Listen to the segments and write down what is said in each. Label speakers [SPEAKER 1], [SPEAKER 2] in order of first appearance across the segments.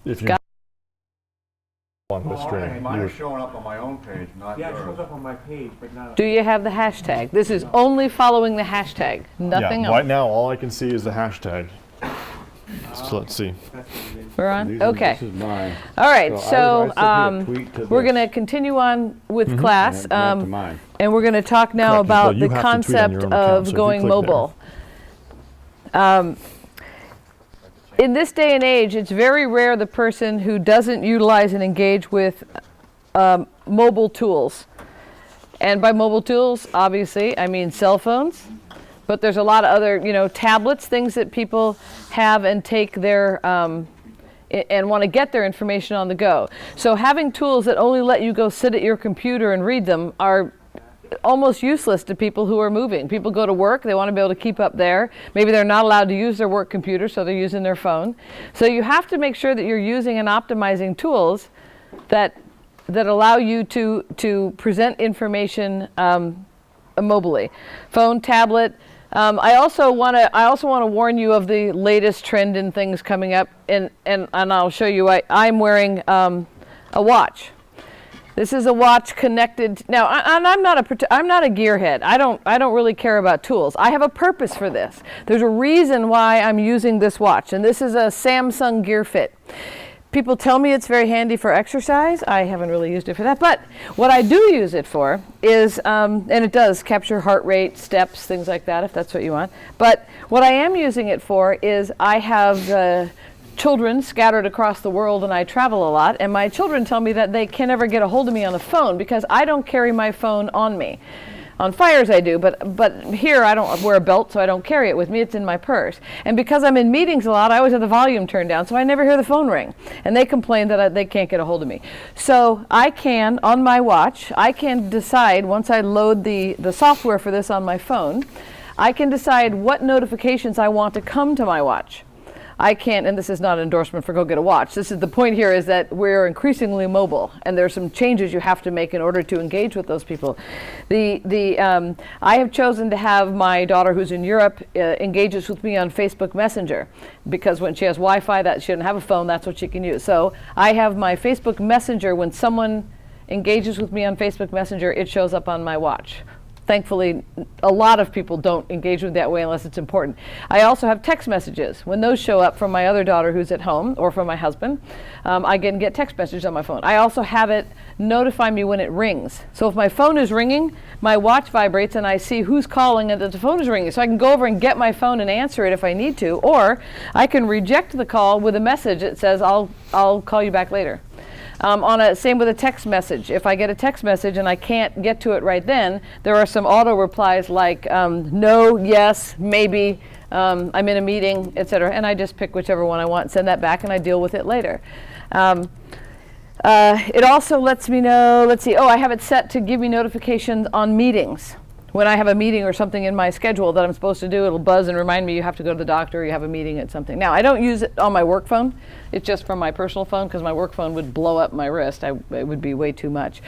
[SPEAKER 1] if you
[SPEAKER 2] Got
[SPEAKER 1] on the stream.
[SPEAKER 3] Mine is showing up on my own page, not
[SPEAKER 4] Yeah, it
[SPEAKER 3] yours.
[SPEAKER 4] shows up on my page, but not.
[SPEAKER 2] Do you have the hashtag? This is only following the hashtag, nothing
[SPEAKER 1] Yeah,
[SPEAKER 2] else.
[SPEAKER 1] right now all I can see is the hashtag. So let's see.
[SPEAKER 4] That's what it is.
[SPEAKER 2] We're on?
[SPEAKER 5] This
[SPEAKER 2] Okay.
[SPEAKER 5] is mine.
[SPEAKER 2] All right,
[SPEAKER 5] So
[SPEAKER 2] so
[SPEAKER 5] I submit a tweet to
[SPEAKER 2] we're
[SPEAKER 5] this.
[SPEAKER 2] going to continue on with class,
[SPEAKER 5] And back to mine.
[SPEAKER 2] and we're going to talk now
[SPEAKER 1] Correct. Well,
[SPEAKER 2] about
[SPEAKER 1] you
[SPEAKER 2] the
[SPEAKER 1] have to tweet on your
[SPEAKER 2] concept
[SPEAKER 1] own account, so
[SPEAKER 2] of
[SPEAKER 1] if you
[SPEAKER 2] going
[SPEAKER 1] click there.
[SPEAKER 2] mobile. In this day and age, it's very rare the person who doesn't utilize and engage with mobile tools. And by mobile tools, obviously, I mean cell phones, but there's a lot of other, tablets, things that people have and take their, and want to get their information on the go. So having tools that only let you go sit at your computer and read them are almost useless to people who are moving. People go to work, they want to be able to keep up there. Maybe they're not allowed to use their work computer, so they're using their phone. So you have to make sure that you're using and optimizing tools that allow you to present information mobily. Phone, tablet. I also want to warn you of the latest trend in things coming up, and I'll show you. I'm wearing a watch. This is a watch connected. Now, I'm not a gearhead. I don't really care about tools. I have a purpose for this. There's a reason why I'm using this watch, and this is a Samsung Gear Fit. People tell me it's very handy for exercise. I haven't really used it for that, but what I do use it for is, and it does capture heart rate, steps, things like that, if that's what you want. But what I am using it for is I have children scattered across the world, and I travel a lot, and my children tell me that they can never get a hold of me on the phone because I don't carry my phone on me. On fires I do, but here I don't wear a belt, so I don't carry it with me. It's in my purse. And because I'm in meetings a lot, I always have the volume turned down, so I never hear the phone ring. And they complain that they can't get a hold of me. So I can, on my watch, I can decide, once I load the software for this on my phone, I can decide what notifications I want to come to my watch. I can't, and this is not an endorsement for go get a watch. This is the point here is that we're increasingly mobile, and there's some changes you have to make in order to engage with those people. I have chosen to have my daughter who's in Europe engages with me on Facebook Messenger, because when she has Wi-Fi, that she doesn't have a phone, that's what she can use. So I have my Facebook Messenger. When someone engages with me on Facebook Messenger, it shows up on my watch. Thankfully, a lot of people don't engage with that way unless it's important. I also have text messages. When those show up from my other daughter who's at home or from my husband, I can get text messages on my phone. I also have it notify me when it rings. So if my phone is ringing, my watch vibrates and I see who's calling and that the phone is ringing. So I can go over and get my phone and answer it if I need to, or I can reject the call with a message that says, I'll call you back later. Same with a text message. If I get a text message and I can't get to it right then, there are some auto replies like no, yes, maybe, I'm in a meeting, etc. And I just pick whichever one I want and send that back, and I deal with it later. It also lets me know, I have it set to give me notifications on meetings. When I have a meeting or something in my schedule that I'm supposed to do, it'll buzz and remind me you have to go to the doctor, or you have a meeting at something. Now, I don't use it on my work phone. It's just from my personal phone, because my work phone would blow up my wrist. It would be way too much.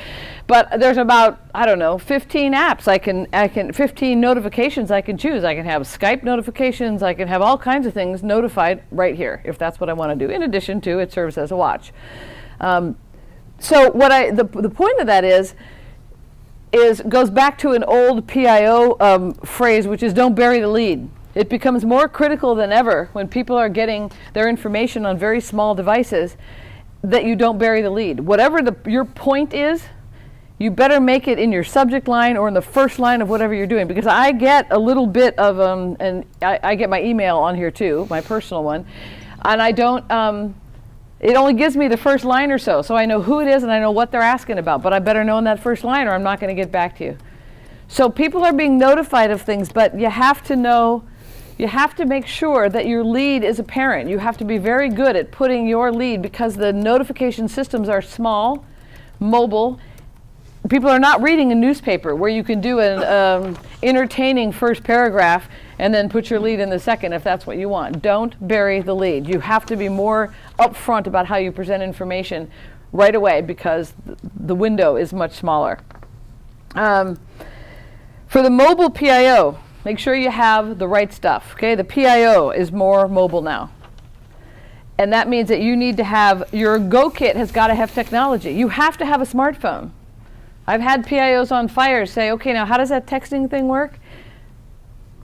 [SPEAKER 2] But there's about, 15 apps 15 notifications I can choose. I can have Skype notifications. I can have all kinds of things notified right here, if that's what I want to do. In addition to, it serves as a watch. So the point of that goes back to an old PIO phrase, which is don't bury the lead. It becomes more critical than ever when people are getting their information on very small devices that you don't bury the lead. Whatever your point is, you better make it in your subject line or in the first line of whatever you're doing, because I get a little bit of, and I get my email on here too, my personal one, and I don't, it only gives me the first line or so I know who it is and I know what they're asking about, but I better know in that first line or I'm not going to get back to you. So people are being notified of things, but you have to make sure that your lead is apparent. You have to be very good at putting your lead, because the notification systems are small, mobile. People are not reading a newspaper where you can do an entertaining first paragraph and then put your lead in the second if that's what you want. Don't bury the lead. You have to be more upfront about how you present information right away, because the window is much smaller. For the mobile PIO, make sure you have the right stuff. Okay, the PIO is more mobile now. And that means that you need to have, your Go kit has got to have technology. You have to have a smartphone. I've had PIOs on fire say, okay, now how does that texting thing work?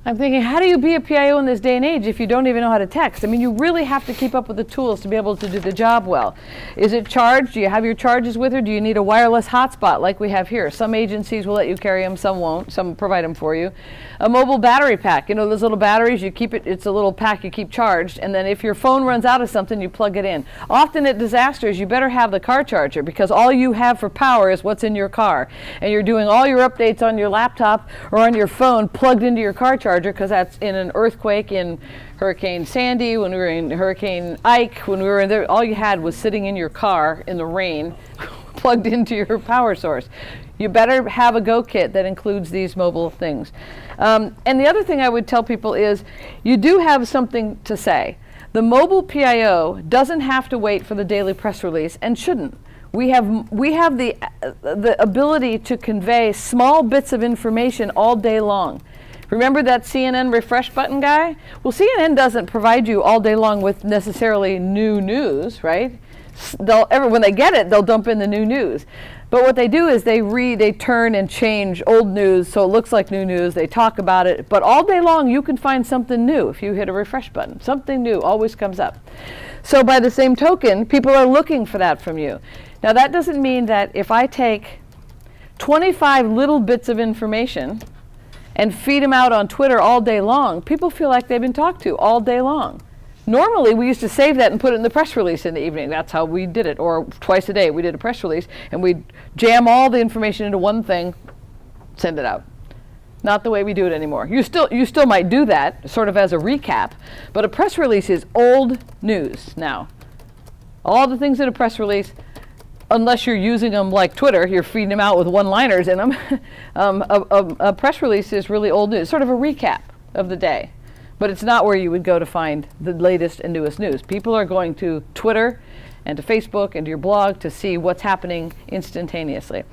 [SPEAKER 2] I'm thinking, how do you be a PIO in this day and age if you don't even know how to text? I mean, you really have to keep up with the tools to be able to do the job well. Is it charged? Do you have your charges with her? Do you need a wireless hotspot like we have here? Some agencies will let you carry them, some won't. Some provide them for you. A mobile battery pack. You know those little batteries, you keep it, it's a little pack you keep charged, and then if your phone runs out of something, you plug it in. Often at disasters, you better have the car charger because all you have for power is what's in your car. And you're doing all your updates on your laptop or on your phone plugged into your car charger, because that's in an earthquake, in Hurricane Sandy, when we were in Hurricane Ike, when we were in there, all you had was sitting in your car in the rain plugged into your power source. You better have a Go kit that includes these mobile things. And the other thing I would tell people is you do have something to say. The mobile PIO doesn't have to wait for the daily press release and shouldn't. We have the ability to convey small bits of information all day long. Remember that CNN refresh button guy? Well, CNN doesn't provide you all day long with necessarily new news, right? When they get it, they'll dump in the new news. But what they do is they turn and change old news so it looks like new news. They talk about it, but all day long you can find something new if you hit a refresh button. Something new always comes up. So by the same token, people are looking for that from you. Now that doesn't mean that if I take 25 little bits of information and feed them out on Twitter all day long, people feel like they've been talked to all day long. Normally, we used to save that and put it in the press release in the evening. That's how we did it. Or twice a day, we did a press release, and we'd jam all the information into one thing, send it out. Not the way we do it anymore. You still might do that, sort of as a recap, but a press release is old news now. All the things in a press release, unless you're using them like Twitter, you're feeding them out with one-liners in them. A press release is really old news, sort of a recap of the day. But it's not where you would go to find the latest and newest news. People are going to Twitter and to Facebook and to your blog to see what's happening instantaneously.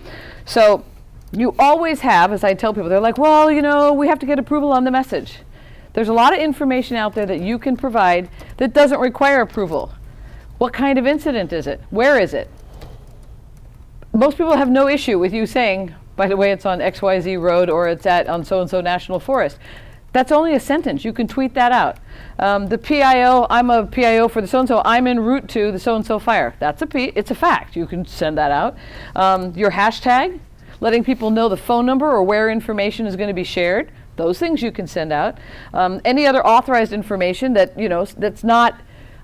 [SPEAKER 2] So you always have, as I tell people, they're like, well, you know, we have to get approval on the message. There's a lot of information out there that you can provide that doesn't require approval. What kind of incident is it? Where is it? Most people have no issue with you saying, by the way, it's on XYZ road or it's on so-and-so national forest. That's only a sentence. You can tweet that out. The PIO, I'm a PIO for the so-and-so. I'm en route to the so-and-so fire. It's a fact. You can send that out. Your hashtag, letting people know the phone number or where information is going to be shared. Those things you can send out. Any other authorized information that, that's not,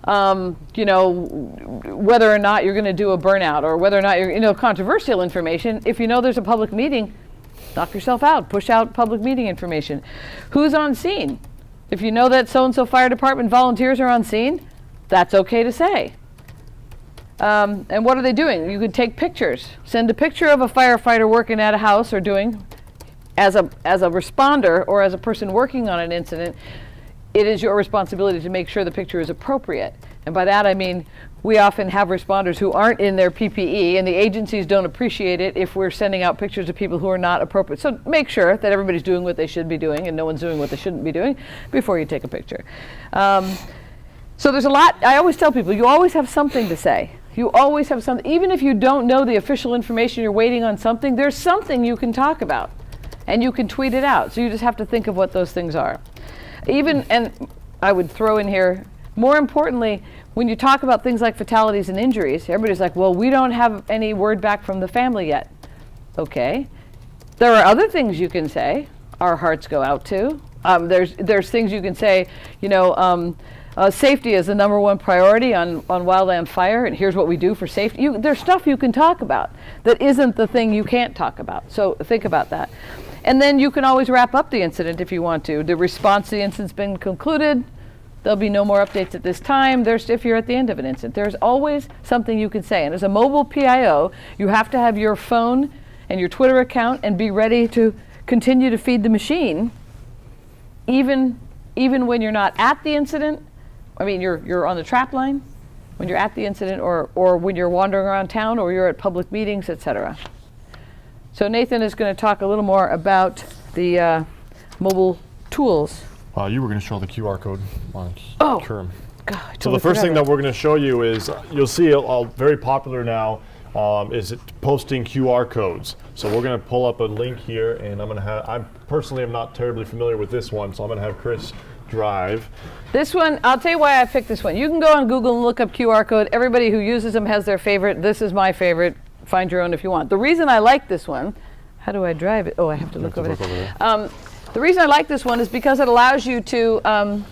[SPEAKER 2] whether or not you're going to do a burnout or whether or not you're, controversial information. If you know there's a public meeting, knock yourself out, push out public meeting information. Who's on scene? If you know that so-and-so fire department volunteers are on scene, that's okay to say. And what are they doing? You could take pictures. Send a picture of a firefighter working at a house or doing, as a responder or as a person working on an incident, it is your responsibility to make sure the picture is appropriate. And by that I mean we often have responders who aren't in their PPE, and the agencies don't appreciate it if we're sending out pictures of people who are not appropriate. So make sure that everybody's doing what they should be doing and no one's doing what they shouldn't be doing before you take a picture. So there's a lot. I always tell people, you always have something to say. You always have something. Even if you don't know the official information, you're waiting on something, there's something you can talk about. And you can tweet it out. So you just have to think of what those things are. And I would throw in here, more importantly, when you talk about things like fatalities and injuries, everybody's like, well, we don't have any word back from the family yet. Okay. There are other things you can say. Our hearts go out to. There's things you can say, safety is the number one priority on wildland fire, and here's what we do for safety. There's stuff you can talk about that isn't the thing you can't talk about. So think about that. And then you can always wrap up the incident if you want to. The response to the incident's been concluded. There'll be no more updates at this time. If you're at the end of an incident, there's always something you can say. And as a mobile PIO, you have to have your phone and your Twitter account and be ready to continue to feed the machine, even when you're not at the incident. I mean, you're on the trap line when you're at the incident, or when you're wandering around town, or you're at public meetings, etc. So Nathan is going to talk a little more about the mobile tools.
[SPEAKER 1] You were going to show the QR code on
[SPEAKER 2] Oh.
[SPEAKER 1] term.
[SPEAKER 2] God, I
[SPEAKER 1] So the
[SPEAKER 2] totally
[SPEAKER 1] first thing
[SPEAKER 2] forgot
[SPEAKER 1] that we're going to show you is, you'll see very popular now, is it posting QR codes. So we're going to pull up a link here, and I personally am not terribly familiar with this one, so I'm going to have Chris drive.
[SPEAKER 2] This one, I'll tell you why I picked this one. You can go on Google and look up QR code. Everybody who uses them has their favorite. This is my favorite. Find your own if you want. The reason I like this one, how do I drive it? Oh, I have to look over there. The reason I like this one is because it allows you to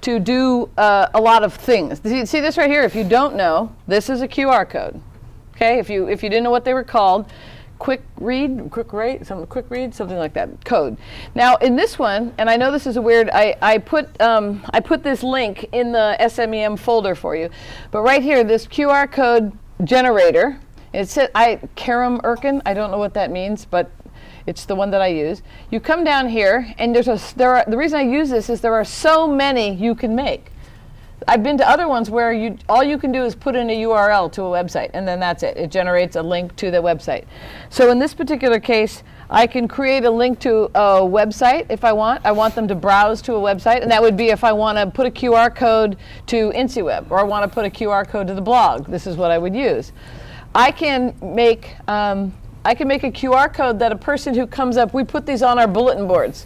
[SPEAKER 2] do a lot of things. See this right here? If you don't know, this is a QR code. Okay, if you didn't know what they were called, quick read, something like that, code. Now in this one, and I know this is a weird, I put this link in the SMEM folder for you, but right here, this QR code generator, it said, Karam Erkin, I don't know what that means, but it's the one that I use. You come down here, and the reason I use this is there are so many you can make. I've been to other ones where all you can do is put in a URL to a website, and then that's it. It generates a link to the website. So in this particular case, I can create a link to a website if I want. I want them to browse to a website, and that would be if I want to put a QR code to InciWeb, or I want to put a QR code to the blog. This is what I would use. I can make a QR code that a person who comes up, we put these on our bulletin boards.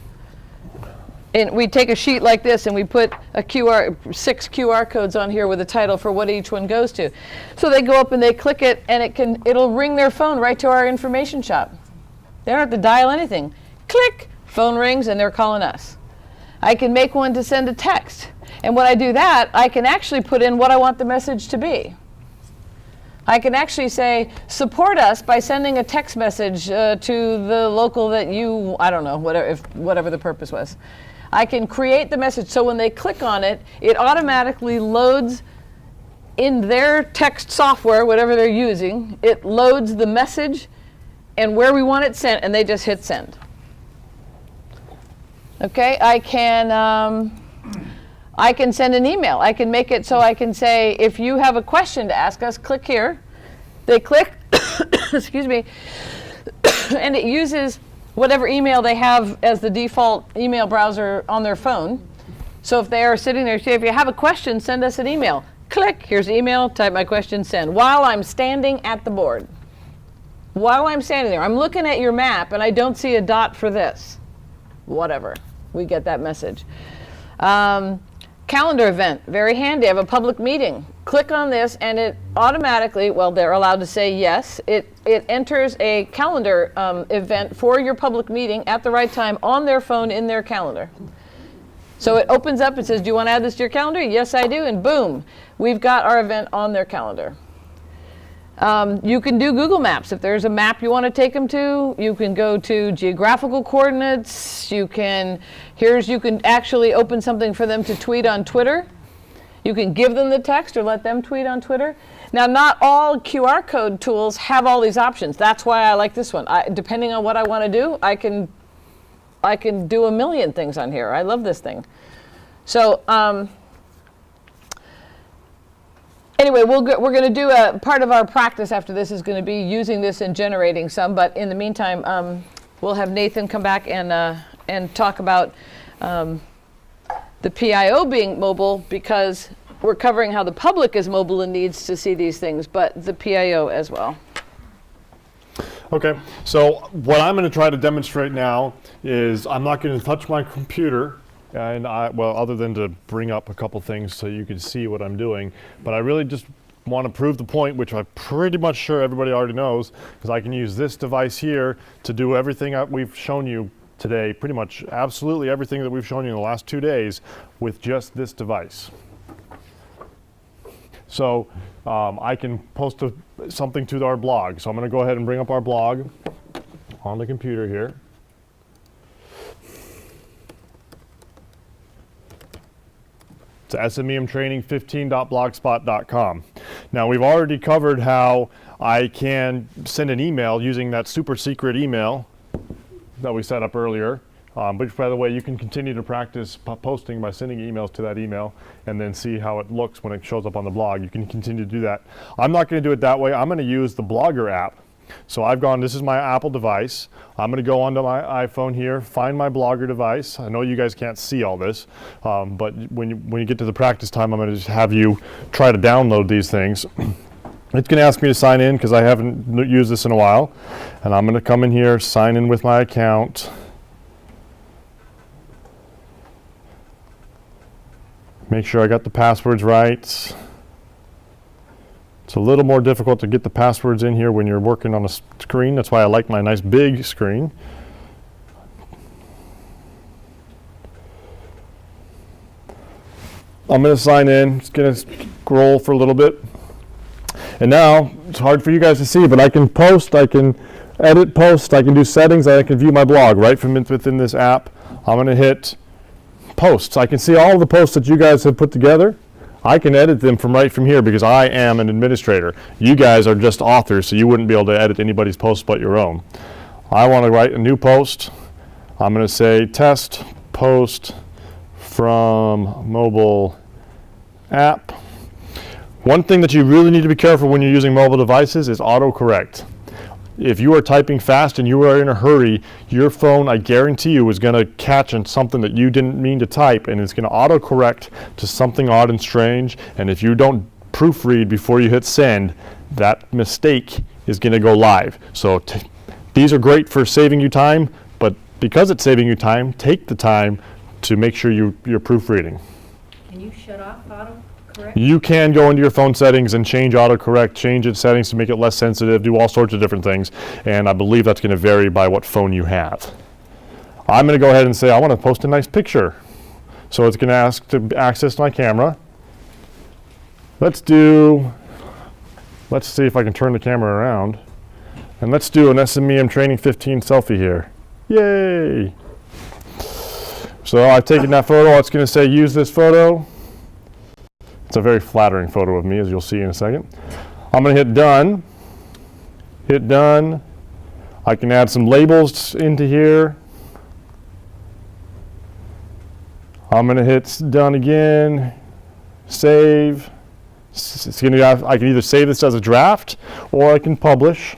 [SPEAKER 2] And we take a sheet like this and we put 6 QR codes on here with a title for what each one goes to. So they go up and they click it, and it'll ring their phone right to our information shop. They don't have to dial anything. Click, phone rings, and they're calling us. I can make one to send a text. And when I do that, I can actually put in what I want the message to be. I can actually say, support us by sending a text message to the local that you, I don't know, whatever the purpose was. I can create the message so when they click on it, it automatically loads in their text software, whatever they're using, it loads the message and where we want it sent, and they just hit send. Okay, I can send an email. I can make it so I can say, if you have a question to ask us, click here. They click, excuse me, and it uses whatever email they have as the default email browser on their phone. So if they are sitting there, say, if you have a question, send us an email. Click, here's the email, type my question, send. While I'm standing at the board. While I'm standing there, I'm looking at your map and I don't see a dot for this. Whatever, we get that message. Calendar event, very handy. I have a public meeting. Click on this and it automatically, well, they're allowed to say yes. It enters a calendar event for your public meeting at the right time on their phone in their calendar. So it opens up and says, do you want to add this to your calendar? Yes, I do. And boom, we've got our event on their calendar. You can do Google Maps. If there's a map you want to take them to, you can go to geographical coordinates. You can actually open something for them to tweet on Twitter. You can give them the text or let them tweet on Twitter. Now, not all QR code tools have all these options. That's why I like this one. Depending on what I want to do, I can do a million things on here. I love this thing. So, anyway, we're going to do a part of our practice after this is going to be using this and generating some. But in the meantime, we'll have Nathan come back and talk about the PIO being mobile, because we're covering how the public is mobile and needs to see these things, but the PIO as well.
[SPEAKER 1] Okay, so what I'm going to try to demonstrate now is I'm not going to touch my computer, and other than to bring up a couple things so you can see what I'm doing, but I really just want to prove the point, which I'm pretty much sure everybody already knows, because I can use this device here to do everything we've shown you today, pretty much absolutely everything that we've shown you in the last 2 days with just this device. So I can post something to our blog. So I'm going to go ahead and bring up our blog on the computer here. It's smemtraining15.blogspot.com. Now, we've already covered how I can send an email using that super secret email that we set up earlier. Which, by the way, you can continue to practice posting by sending emails to that email and then see how it looks when it shows up on the blog. You can continue to do that. I'm not going to do it that way. I'm going to use the Blogger app. So I've gone, this is my Apple device. I'm going to go onto my iPhone here, find my Blogger device. I know you guys can't see all this, but when you get to the practice time, I'm going to just have you try to download these things. It's going to ask me to sign in because I haven't used this in a while. And I'm going to come in here, sign in with my account. Make sure I got the passwords right. It's a little more difficult to get the passwords in here when you're working on a screen. That's why I like my nice big screen. I'm going to sign in. It's going to scroll for a little bit. And now, it's hard for you guys to see, but I can post, I can edit post, I can do settings, I can view my blog right from within this app. I'm going to hit posts. I can see all the posts that you guys have put together. I can edit them from right from here because I am an administrator. You guys are just authors, so you wouldn't be able to edit anybody's post but your own. I want to write a new post. I'm going to say test post from mobile app. One thing that you really need to be careful when you're using mobile devices is autocorrect. If you are typing fast and you are in a hurry, your phone, I guarantee you, is going to catch on something that you didn't mean to type, and it's going to autocorrect to something odd and strange. And if you don't proofread before you hit send, that mistake is going to go live. So these are great for saving you time, but because it's saving you time, take the time to make sure you're proofreading.
[SPEAKER 5] Can you shut off autocorrect?
[SPEAKER 1] You can go into your phone settings and change autocorrect, change its settings to make it less sensitive, do all sorts of different things, and I believe that's going to vary by what phone you have. I'm going to go ahead and say I want to post a nice picture. So it's going to ask to access my camera. Let's see if I can turn the camera around. And let's do an SMEM Training 15 selfie here. Yay! So I've taken that photo. It's going to say use this photo. It's a very flattering photo of me, as you'll see in a second. I'm going to hit done. Hit done. I can add some labels into here. I'm going to hit done again. Save. I can either save this as a draft or I can publish.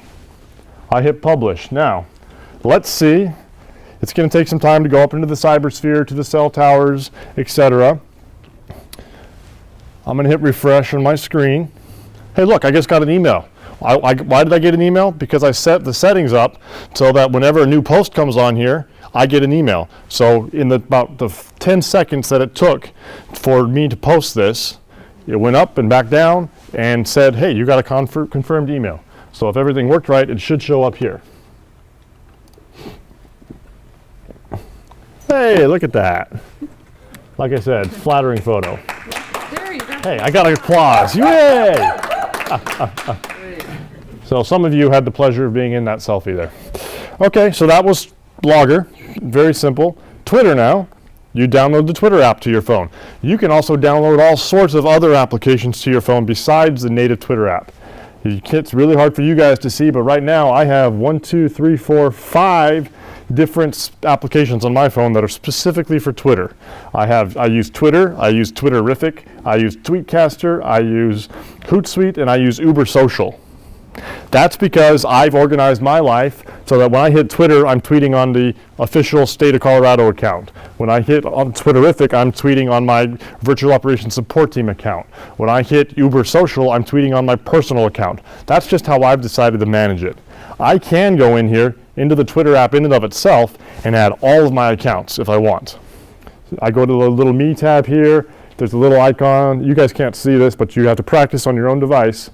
[SPEAKER 1] I hit publish. Now, let's see. It's going to take some time to go up into the cybersphere, to the cell towers, etc. I'm going to hit refresh on my screen. Hey, look, I just got an email. Why did I get an email? Because I set the settings up so that whenever a new post comes on here, I get an email. So in about the 10 seconds that it took for me to post this, it went up and back down and said, hey, you got a confirmed email. So if everything worked right, it should show up here. Hey, look at that. Like I said, flattering photo.
[SPEAKER 2] There you go.
[SPEAKER 1] Hey, I got an applause. Yay! So some of you had the pleasure of being in that selfie there. Okay, so that was Blogger. Very simple. Twitter now. You download the Twitter app to your phone. You can also download all sorts of other applications to your phone besides the native Twitter app. It's really hard for you guys to see, but right now I have 5 different applications on my phone that are specifically for Twitter. I use Twitter, I use Twitterrific, I use Tweetcaster, I use Hootsuite, and I use Uber Social. That's because I've organized my life so that when I hit Twitter, I'm tweeting on the official state of Colorado account. When I hit on Twitterrific, I'm tweeting on my virtual operations support team account. When I hit Uber Social, I'm tweeting on my personal account. That's just how I've decided to manage it. I can go in here into the Twitter app in and of itself and add all of my accounts if I want. I go to the little Me tab here. There's a little icon. You guys can't see this, but you have to practice on your own device.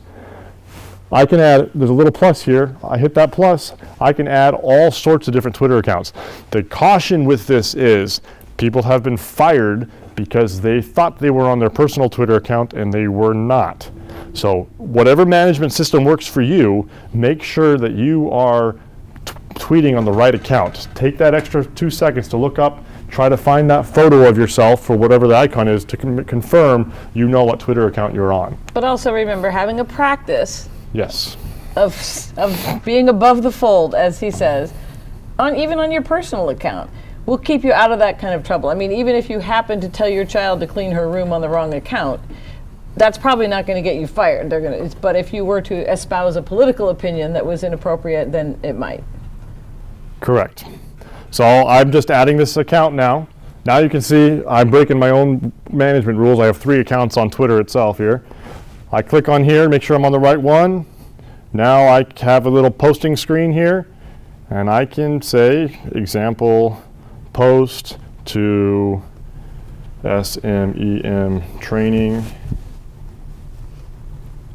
[SPEAKER 1] I can add, there's a little plus here. I hit that plus. I can add all sorts of different Twitter accounts. The caution with this is people have been fired because they thought they were on their personal Twitter account and they were not. So whatever management system works for you, make sure that you are tweeting on the right account. Take that extra 2 seconds to look up, try to find that photo of yourself for whatever the icon is to confirm you know what Twitter account you're on.
[SPEAKER 2] But also remember, having a practice
[SPEAKER 1] Yes.
[SPEAKER 2] of being above the fold, as he says, even on your personal account, will keep you out of that kind of trouble. I mean, even if you happen to tell your child to clean her room on the wrong account, that's probably not going to get you fired. But if you were to espouse a political opinion that was inappropriate, then it might.
[SPEAKER 1] Correct. So I'm just adding this account now. Now you can see I'm breaking my own management rules. I have 3 accounts on Twitter itself here. I click on here, make sure I'm on the right one. Now I have a little posting screen here, and I can say example post to SMEM training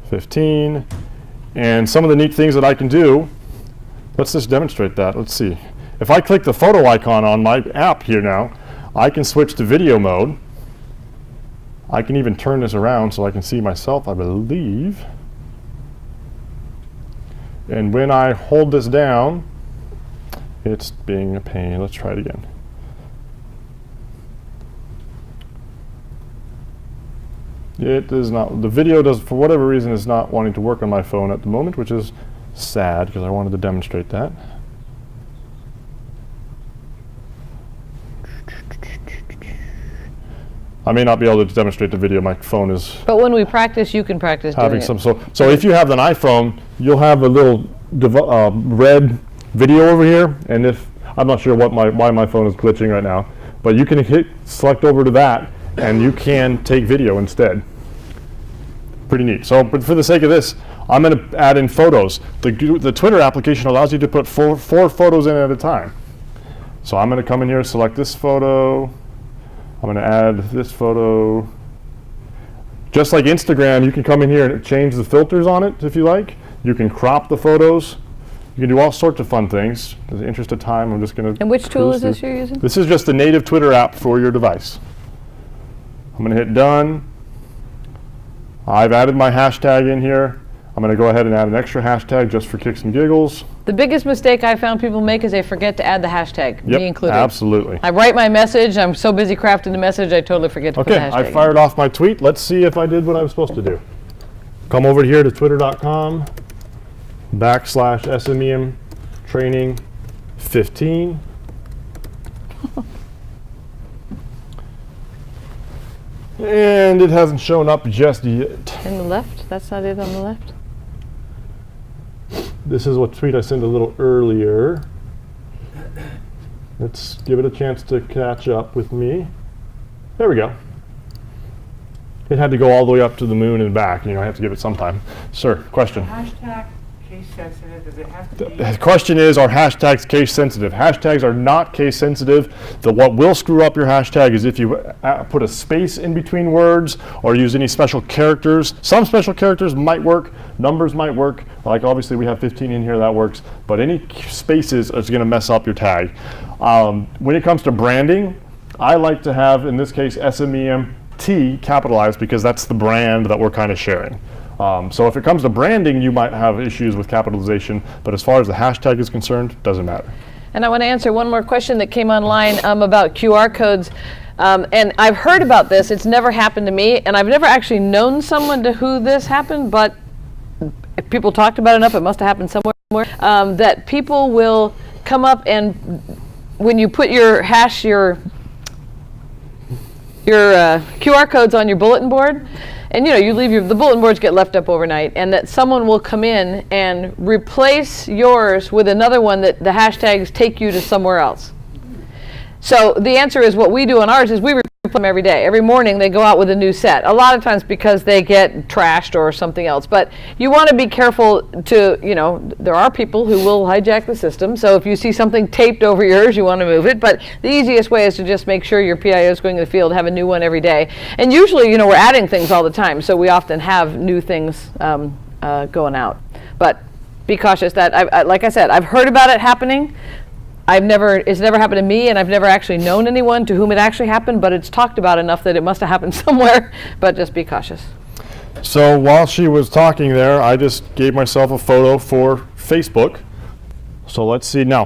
[SPEAKER 1] 15. And some of the neat things that I can do, let's just demonstrate that. Let's see. If I click the photo icon on my app here now, I can switch to video mode. I can even turn this around so I can see myself, I believe. And when I hold this down, it's being a pain. Let's try it again. It does not, the video does, for whatever reason, is not wanting to work on my phone at the moment, which is sad because I wanted to demonstrate that. I may not be able to demonstrate the video. My phone is
[SPEAKER 2] But when we practice, you can practice doing
[SPEAKER 1] having
[SPEAKER 2] it.
[SPEAKER 1] some. So if you have an iPhone, you'll have a little red video over here. And if I'm not sure why my phone is glitching right now, but you can select over to that, and you can take video instead. Pretty neat. So, but for the sake of this, I'm going to add in photos. The Twitter application allows you to put four photos in at a time. So I'm going to come in here, select this photo. I'm going to add this photo. Just like Instagram, you can come in here and change the filters on it if you like. You can crop the photos. You can do all sorts of fun things. In the interest of time, I'm just going to.
[SPEAKER 2] And which tool is this you're using?
[SPEAKER 1] This is just the native Twitter app for your device. I'm going to hit done. I've added my hashtag in here. I'm going to go ahead and add an extra hashtag just for kicks and giggles.
[SPEAKER 2] The biggest mistake I found people make is they forget to add the hashtag, me included.
[SPEAKER 1] Absolutely.
[SPEAKER 2] I write my message, I'm so busy crafting the message, I totally forget to put the
[SPEAKER 1] Okay,
[SPEAKER 2] hashtag
[SPEAKER 1] I fired off my tweet. Let's see if I did what I was supposed to do. Come over here to twitter.com /SMEM training 15. And it hasn't shown up just yet.
[SPEAKER 2] In the left? That's not it on the left?
[SPEAKER 1] This is what tweet I sent a little earlier. Let's give it a chance to catch up with me. There we go. It had to go all the way up to the moon and back. You know, I have to give it some time. Sir, question.
[SPEAKER 4] Hashtag case sensitive, does it have to be?
[SPEAKER 1] The question is, are hashtags case sensitive? Hashtags are not case sensitive. What will screw up your hashtag is if you put a space in between words or use any special characters. Some special characters might work, numbers might work. Like obviously we have 15 in here, that works. But any spaces is going to mess up your tag. When it comes to branding, I like to have, in this case, SMEMT capitalized because that's the brand that we're kind of sharing. So if it comes to branding, you might have issues with capitalization, but as far as the hashtag is concerned, doesn't matter.
[SPEAKER 2] And I want to answer one more question that came online about QR codes. And I've heard about this. It's never happened to me, and I've never actually known someone to who this happened, but if people talked about it enough, it must have happened somewhere. That people will come up and when you put your QR codes on your bulletin board, and you leave the bulletin boards get left up overnight, and that someone will come in and replace yours with another one that the hashtags take you to somewhere else. So the answer is what we do on ours is we replace them every day. Every morning they go out with a new set. A lot of times because they get trashed or something else. But you want to be careful to, there are people who will hijack the system. So if you see something taped over yours, you want to move it. But the easiest way is to just make sure your PIO is going to the field, have a new one every day. And usually, we're adding things all the time. So we often have new things going out. But be cautious that, like I said, I've heard about it happening. It's never happened to me, and I've never actually known anyone to whom it actually happened, but it's talked about enough that it must have happened somewhere, but just be cautious.
[SPEAKER 1] So while she was talking there, I just gave myself a photo for Facebook. So let's see now.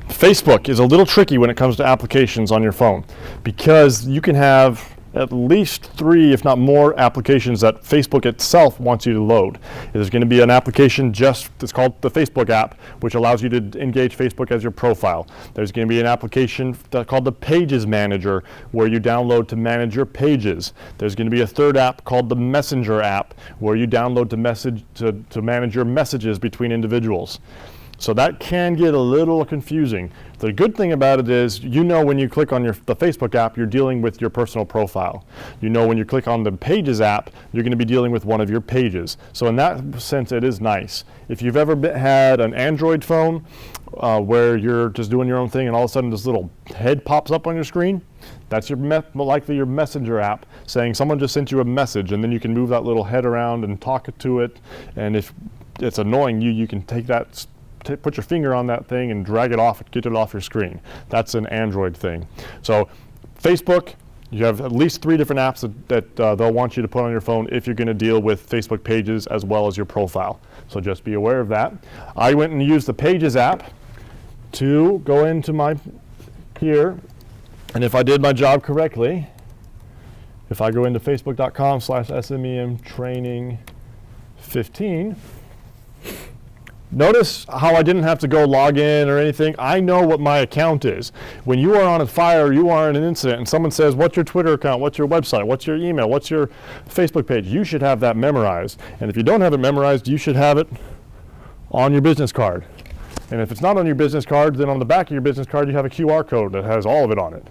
[SPEAKER 1] Facebook is a little tricky when it comes to applications on your phone because you can have at least 3, if not more, applications that Facebook itself wants you to load. There's going to be an application it's called the Facebook app, which allows you to engage Facebook as your profile. There's going to be an application called the Pages Manager, where you download to manage your pages. There's going to be a third app called the Messenger app, where you download to manage your messages between individuals. So that can get a little confusing. The good thing about it is, when you click on the Facebook app, you're dealing with your personal profile. When you click on the Pages app, you're going to be dealing with one of your pages. So in that sense, it is nice. If you've ever had an Android phone where you're just doing your own thing and all of a sudden this little head pops up on your screen, that's likely your Messenger app saying someone just sent you a message, and then you can move that little head around and talk to it. And if it's annoying you can take that, put your finger on that thing and drag it off, get it off your screen. That's an Android thing. So Facebook, you have at least 3 different apps that they'll want you to put on your phone if you're going to deal with Facebook pages as well as your profile. So just be aware of that. I went and used the Pages app to go into here, and if I did my job correctly, if I go into facebook.com/SMEMtraining15, notice how I didn't have to go log in or anything. I know what my account is. When you are on a fire, you are in an incident, and someone says, what's your Twitter account, what's your website, what's your email, what's your Facebook page, you should have that memorized. And if you don't have it memorized, you should have it on your business card. And if it's not on your business card, then on the back of your business card, you have a QR code that has all of it on it.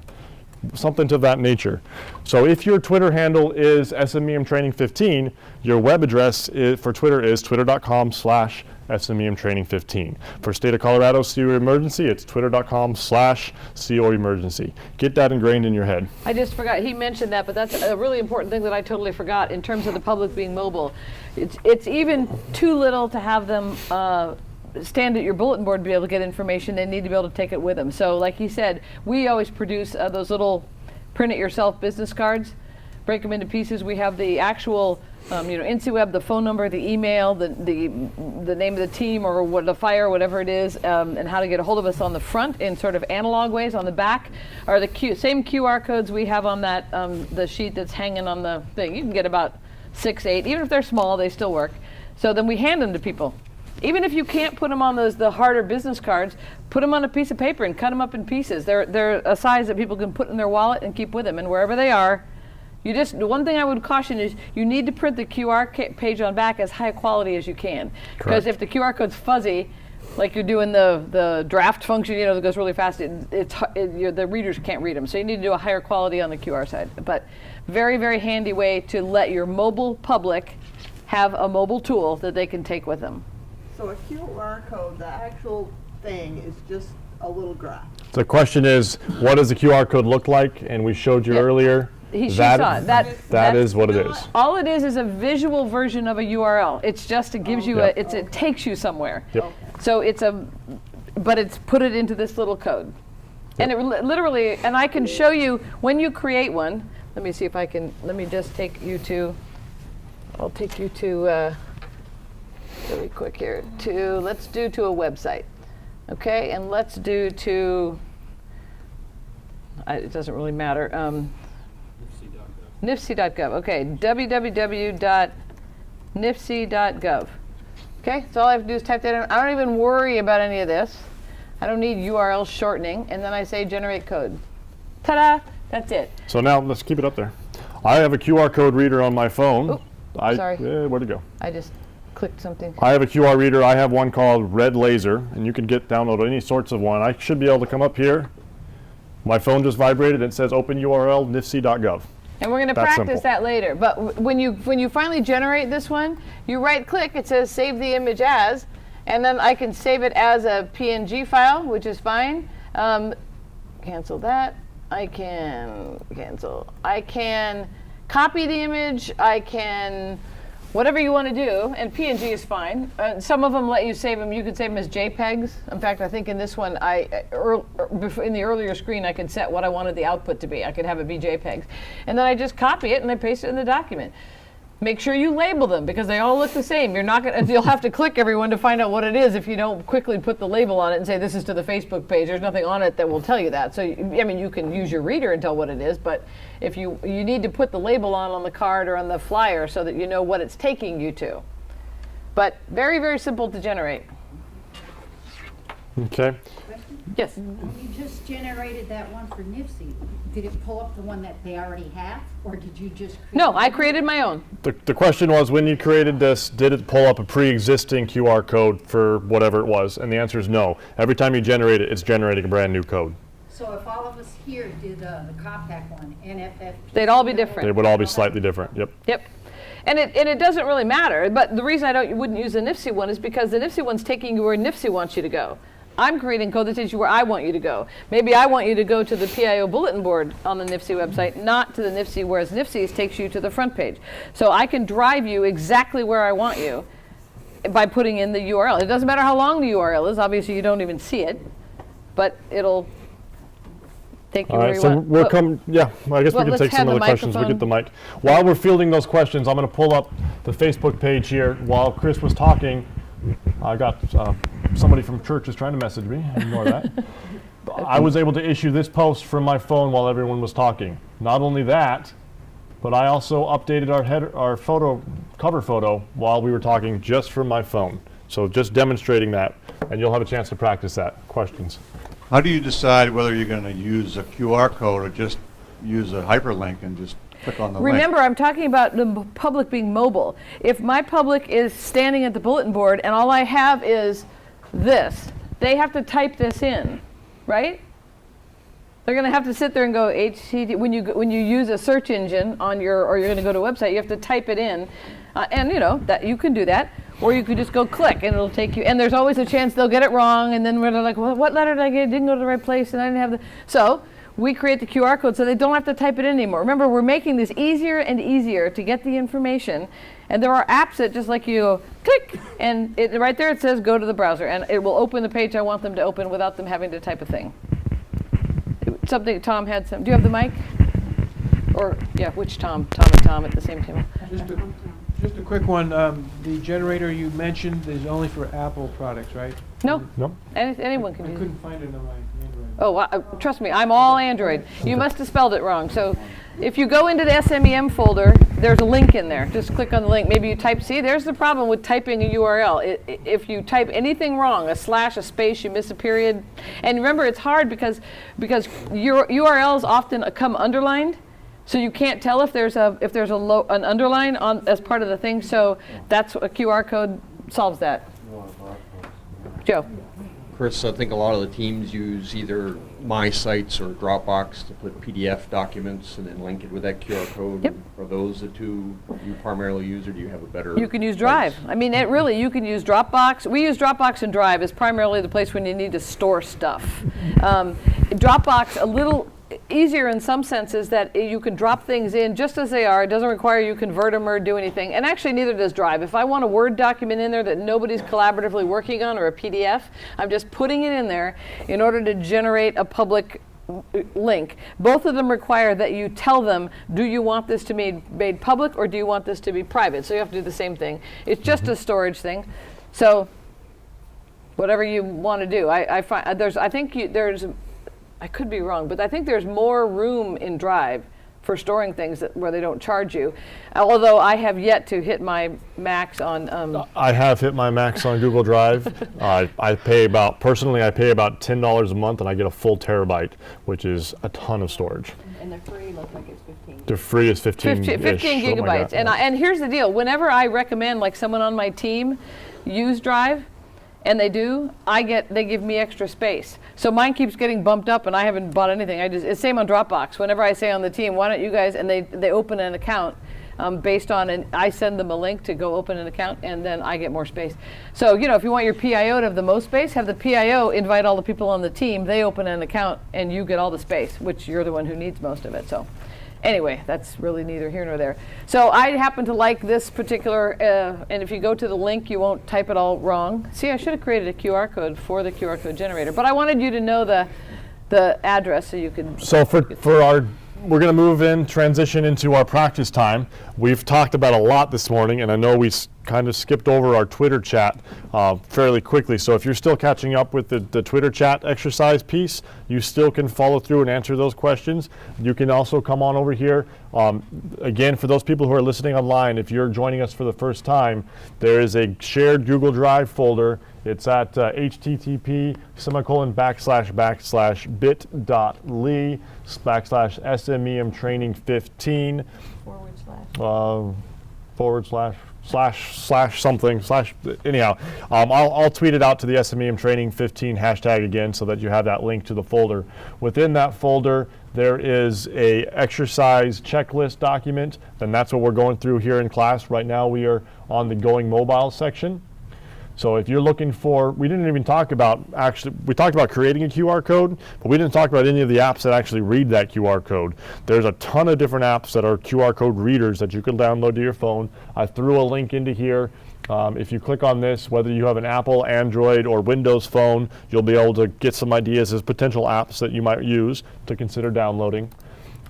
[SPEAKER 1] Something to that nature. So if your Twitter handle is SMEMtraining15, your web address for Twitter is twitter.com/SMEMtraining15. For state of Colorado CO emergency, it's twitter.com/CO emergency. Get that ingrained in your head.
[SPEAKER 2] I just forgot, he mentioned that, but that's a really important thing that I totally forgot in terms of the public being mobile. It's even too little to have them stand at your bulletin board to be able to get information. They need to be able to take it with them. So like he said, we always produce those little print it yourself business cards, break them into pieces. We have the actual InciWeb, the phone number, the email, the name of the team or what the fire, whatever it is, and how to get a hold of us on the front in sort of analog ways. On the back are the same QR codes we have on that the sheet that's hanging on the thing. You can get about 6, 8, even if they're small, they still work. So then we hand them to people. Even if you can't put them on the harder business cards, put them on a piece of paper and cut them up in pieces. They're a size that people can put in their wallet and keep with them, and wherever they are. The one thing I would caution is you need to print the QR page on back as high quality as you can. Because if the QR code's fuzzy, like you're doing the draft function, that goes really fast, the readers can't read them. So you need to do a higher quality on the QR side. But very, very handy way to let your mobile public have a mobile tool that they can take with them.
[SPEAKER 6] So a QR code, the actual thing is just a little graph.
[SPEAKER 1] The question is, what does the QR code look like? And we showed you earlier.
[SPEAKER 2] She saw it.
[SPEAKER 1] That is what it is.
[SPEAKER 2] All it is a visual version of a URL. It's just, it gives you it takes you somewhere.
[SPEAKER 1] Yep.
[SPEAKER 2] So but it's put it into this little code. Yep. And it literally, and I can show you when you create one. Let me see if I can, let me just take you to, I'll take you to, really quick here, let's do to a website. Okay, and let's do to, it doesn't really matter. NIFC.gov. Okay, www.nifc.gov. Okay, so all I have to do is type that in. I don't even worry about any of this. I don't need URL shortening. And then I say generate code. Ta-da! That's it.
[SPEAKER 1] So now let's keep it up there. I have a QR code reader on my phone.
[SPEAKER 2] Ooh, sorry.
[SPEAKER 1] Where'd it go?
[SPEAKER 2] I just clicked something.
[SPEAKER 1] I have a QR reader. I have one called Red Laser, and you can download any sorts of one. I should be able to come up here. My phone just vibrated. It says open URL nifc.gov.
[SPEAKER 2] And we're going to practice that later. But when you finally generate this one, you right-click. It says save the image as, and then I can save it as a PNG file, which is fine. Cancel that. I can cancel. I can copy the image. I can whatever you want to do, and PNG is fine. Some of them let you save them. You could save them as JPEGs. In fact, I think in this one, in the earlier screen, I could set what I wanted the output to be. I could have it be JPEGs. And then I just copy it and I paste it in the document. Make sure you label them because they all look the same. You're not gonna. You'll have to click everyone to find out what it is if you don't quickly put the label on it and say this is to the Facebook page. There's nothing on it that will tell you that. So I mean, you can use your reader and tell what it is, but if you need to put the label on the card or on the flyer so that you know what it's taking you to. But very, very simple to generate.
[SPEAKER 1] Okay.
[SPEAKER 2] Yes.
[SPEAKER 5] You just generated that one for NIFSI. Did it pull up the one that they already have, or did you just create?
[SPEAKER 2] No, I created my own.
[SPEAKER 1] The question was, when you created this, did it pull up a pre-existing QR code for whatever it was? And the answer is no. Every time you generate it, it's generating a brand new code.
[SPEAKER 5] So if all of us here did the compact one, NFF.
[SPEAKER 2] They'd all be different.
[SPEAKER 1] They would all be slightly different. Yep.
[SPEAKER 2] Yep. And it doesn't really matter. But the reason I wouldn't use the NIFSI one is because the NIFSI one's taking you where NIFSI wants you to go. I'm creating code that takes you where I want you to go. Maybe I want you to go to the PIO bulletin board on the NIFSI website, not to the NIFSI, whereas NIFSI takes you to the front page. So I can drive you exactly where I want you by putting in the URL. It doesn't matter how long the URL is. Obviously, you don't even see it, but it'll take you
[SPEAKER 1] All
[SPEAKER 2] where
[SPEAKER 1] right,
[SPEAKER 2] you
[SPEAKER 1] so
[SPEAKER 2] want.
[SPEAKER 1] we'll
[SPEAKER 2] But-
[SPEAKER 1] come, yeah, I guess we
[SPEAKER 2] well,
[SPEAKER 1] can
[SPEAKER 2] let's
[SPEAKER 1] take some
[SPEAKER 2] have
[SPEAKER 1] of
[SPEAKER 2] the
[SPEAKER 1] the questions. We get the mic. While we're fielding those questions, I'm going to pull up the Facebook page here. While Chris was talking, I got somebody from church is trying to message me. Ignore that. I was able to issue this post from my phone while everyone was talking. Not only that, but I also updated our cover photo while we were talking just from my phone. So just demonstrating that, and you'll have a chance to practice that. Questions?
[SPEAKER 3] How do you decide whether you're going to use a QR code or just use a hyperlink and just click on the link?
[SPEAKER 2] Remember, I'm talking about the public being mobile. If my public is standing at the bulletin board and all I have is this, they have to type this in, right? They're going to have to sit there and go HTTP. When you use a search engine on or you're going to go to a website, you have to type it in, and you know that you can do that. Or you could just go click and it'll take you, and there's always a chance they'll get it wrong, and then we're like, well, what letter did I get? It didn't go to the right place, and I didn't have the. So we create the QR code so they don't have to type it in anymore. Remember, we're making this easier and easier to get the information, and there are apps that just like you go, click, and right there it says go to the browser, and it will open the page I want them to open without them having to type a thing. Something, Tom had some, do you have the mic? Or, yeah, which Tom? Tom and Tom at the same time.
[SPEAKER 7] Just a quick one. The generator you mentioned is only for Apple products, right?
[SPEAKER 2] No,
[SPEAKER 1] No?
[SPEAKER 2] anyone can
[SPEAKER 7] I
[SPEAKER 2] use it.
[SPEAKER 7] couldn't find it on my Android.
[SPEAKER 2] Oh, trust me, I'm all Android. You must have spelled it wrong. So if you go into the SMEM folder, there's a link in there. Just click on the link. Maybe you type, see, there's the problem with typing a URL. If you type anything wrong, a slash, a space, you miss a period. And remember, it's hard because your URLs often come underlined. So you can't tell if there's an underline on as part of the thing. So that's a QR code solves that. Joe.
[SPEAKER 8] Chris, I think a lot of the teams use either My Sites or Dropbox to put PDF documents and then link it with that QR code.
[SPEAKER 2] Yep.
[SPEAKER 8] Are those the two you primarily use, or do you have a better?
[SPEAKER 2] You can use Drive.
[SPEAKER 8] place?
[SPEAKER 2] I mean, you can use Dropbox. We use Dropbox and Drive as primarily the place when you need to store stuff. Dropbox, a little easier in some senses that you can drop things in just as they are. It doesn't require you convert them or do anything. And actually, neither does Drive. If I want a Word document in there that nobody's collaboratively working on or a PDF, I'm just putting it in there in order to generate a public link. Both of them require that you tell them, do you want this to be made public or do you want this to be private? So you have to do the same thing. It's just a storage thing. So whatever you want to do. I find I could be wrong, but I think there's more room in Drive for storing things where they don't charge you. Although I have yet to hit my max on.
[SPEAKER 1] I have hit my max on Google Drive. Personally, I pay about $10 a month and I get a full terabyte, which is a ton of storage.
[SPEAKER 6] And the free looks like it's 15.
[SPEAKER 1] The free is 15
[SPEAKER 2] 15 gigabytes. And here's the deal. Whenever I recommend like someone on my team use Drive, and they do, they give me extra space. So mine keeps getting bumped up and I haven't bought anything. It's same on Dropbox. Whenever I say on the team, why don't you guys, and they open an account based on, and I send them a link to go open an account and then I get more space. So, if you want your PIO to have the most space, have the PIO invite all the people on the team, they open an account and you get all the space, which you're the one who needs most of it. So. Anyway, that's really neither here nor there. So I happen to like this particular, and if you go to the link, you won't type it all wrong. See, I should have created a QR code for the QR code generator, but I wanted you to know the address so you could.
[SPEAKER 1] So for our we're going to transition into our practice time. We've talked about a lot this morning, and I know we kind of skipped over our Twitter chat fairly quickly. So if you're still catching up with the Twitter chat exercise piece, you still can follow through and answer those questions. You can also come on over here. Again, for those people who are listening online, if you're joining us for the first time, there is a shared Google Drive folder. It's at http://bit.ly/SMEM training15 / something / anyhow. I'll tweet it out to the SMEM training 15 hashtag again so that you have that link to the folder. Within that folder, there is a exercise checklist document, and that's what we're going through here in class. Right now we are on the Going Mobile section. So if you're looking for, we didn't even talk about, we talked about creating a QR code, but we didn't talk about any of the apps that actually read that QR code. There's a ton of different apps that are QR code readers that you can download to your phone. I threw a link into here. If you click on this, whether you have an Apple, Android, or Windows phone, you'll be able to get some ideas as potential apps that you might use to consider downloading.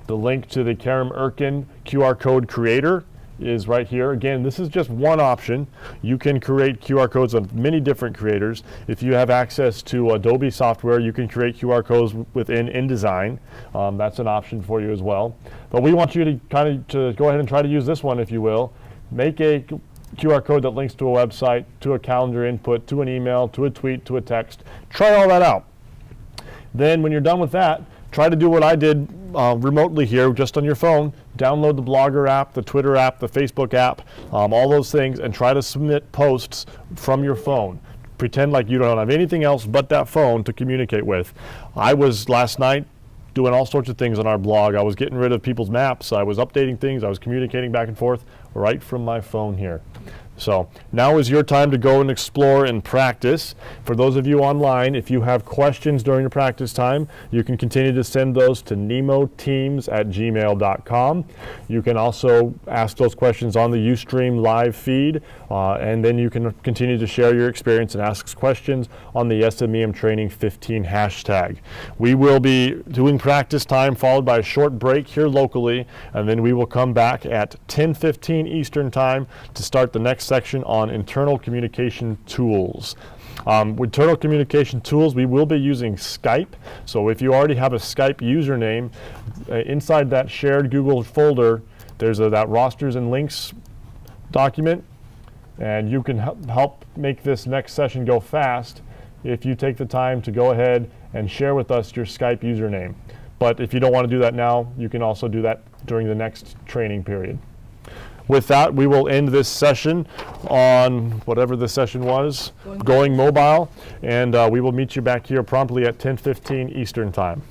[SPEAKER 1] The link to the Karim Erkin QR code creator is right here. Again, this is just one option. You can create QR codes of many different creators. If you have access to Adobe software, you can create QR codes within InDesign. That's an option for you as well. But we want you to to go ahead and try to use this one, if you will. Make a QR code that links to a website, to a calendar input, to an email, to a tweet, to a text. Try all that out. Then when you're done with that, try to do what I did remotely here, just on your phone. Download the Blogger app, the Twitter app, the Facebook app, all those things, and try to submit posts from your phone. Pretend like you don't have anything else but that phone to communicate with. I was last night doing all sorts of things on our blog. I was getting rid of people's maps. I was updating things. I was communicating back and forth right from my phone here. So now is your time to go and explore and practice. For those of you online, if you have questions during the practice time, you can continue to send those to nemoteams@gmail.com. You can also ask those questions on the Ustream live feed, and then you can continue to share your experience and ask questions on the SMEM Training 15 hashtag. We will be doing practice time followed by a short break here locally, and then we will come back at 10:15 Eastern Time to start the next section on internal communication tools. With internal communication tools, we will be using Skype. So if you already have a Skype username, inside that shared Google folder, there's that rosters and links document, and you can help make this next session go fast if you take the time to go ahead and share with us your Skype username. But if you don't want to do that now, you can also do that during the next training period. With that, we will end this session on whatever the session was, Going Mobile, and we will meet you back here promptly at 10:15 Eastern Time.